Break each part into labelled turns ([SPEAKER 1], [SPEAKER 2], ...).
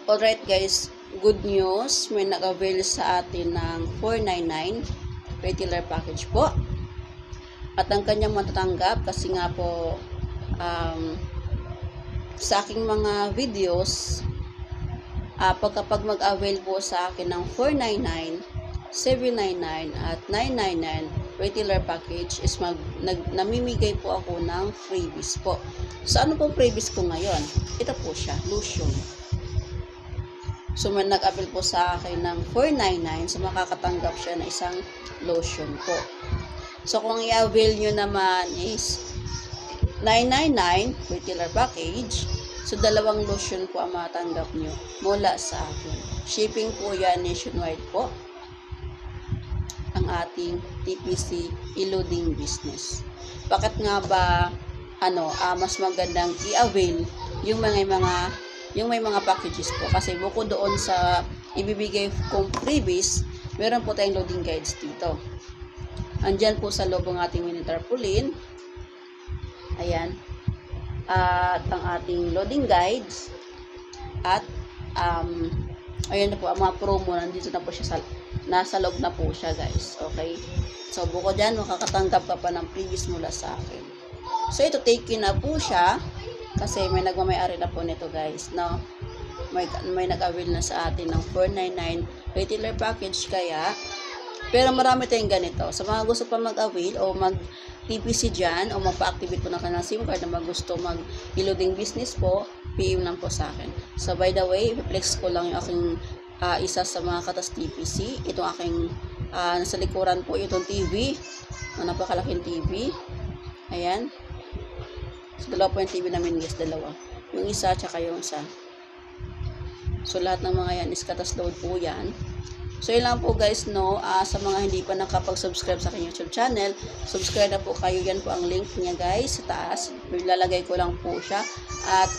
[SPEAKER 1] Alright guys, good news. May nag-avail sa atin ng 499 retailer package po. At ang kanyang matatanggap kasi nga po sa aking mga videos, pagkapag mag-avail po sa akin ng 499, 799 at 999 retailer package is namimigay po ako ng freebies po. So ano pong freebies ko ngayon? Ito po siya, lotion. So may nag-avail po sa akin ng 499, so makakatanggap siya na isang lotion po. So kung i-avail nyo naman is 999 retailer package, so dalawang lotion po ang matanggap nyo mula sa akin. Shipping po yan nationwide po ang ating TPC e-loading business. Bakit nga ba mas magandang i-avail yung may mga packages po, kasi bukod doon sa ibibigay kong freebies, meron po tayong loading guides dito. Andyan po sa loob ng ating mini tarpaulin. Ayan. At ang ating loading guides. At ayan na po ang mga promo, nandito na po siya nasa loob na po siya guys. Okay. So bukod dyan, makakatanggap ka pa ng freebies mula sa akin. So ito, take in na po siya. Kasi may nagmamayari na po nito guys, no? May nag-avail na sa atin ng 499 retailer package kaya. Pero marami tayong ganito. Sa mga gusto pa mag-avail o mag-TPC dyan o magpa-activate po ng kanilang SIM card na gusto mag-e-loading business po, PM lang po sa akin. So by the way, flex ko lang yung aking isa sa mga katas TPC. Itong aking nasa likuran po, itong TV. Napakalaking TV. Ayan. So, dalawa po yung TV namin guys, dalawa. Yung isa, tsaka yung isa. So, lahat ng mga yan is katas load po yan. So, yun lang po guys, no. Sa mga hindi pa nakapag-subscribe sa aking YouTube channel, subscribe na po kayo. Yan po ang link niya guys, sa taas. Ilalagay ko lang po siya. At,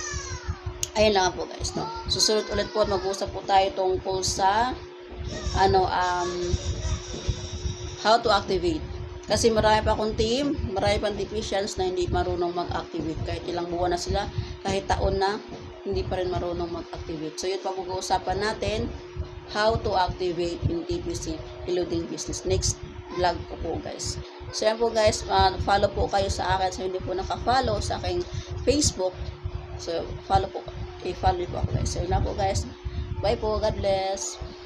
[SPEAKER 1] ayun lang po guys, no. Susunod ulit po at mag-usap po tayo tungkol sa, how to activate. Kasi marami pa akong team, marami pang technicians na hindi marunong mag-activate. Kahit ilang buwan na sila, kahit taon na, hindi pa rin marunong mag-activate. So yun pa pag-uusapan natin, how to activate in TPC e-loading business. Next vlog ko po guys. So yan po guys, follow po kayo sa akin. So hindi po naka-follow sa aking Facebook. So follow po, i-follow po ako guys. So yun lang po guys. Bye po, God bless.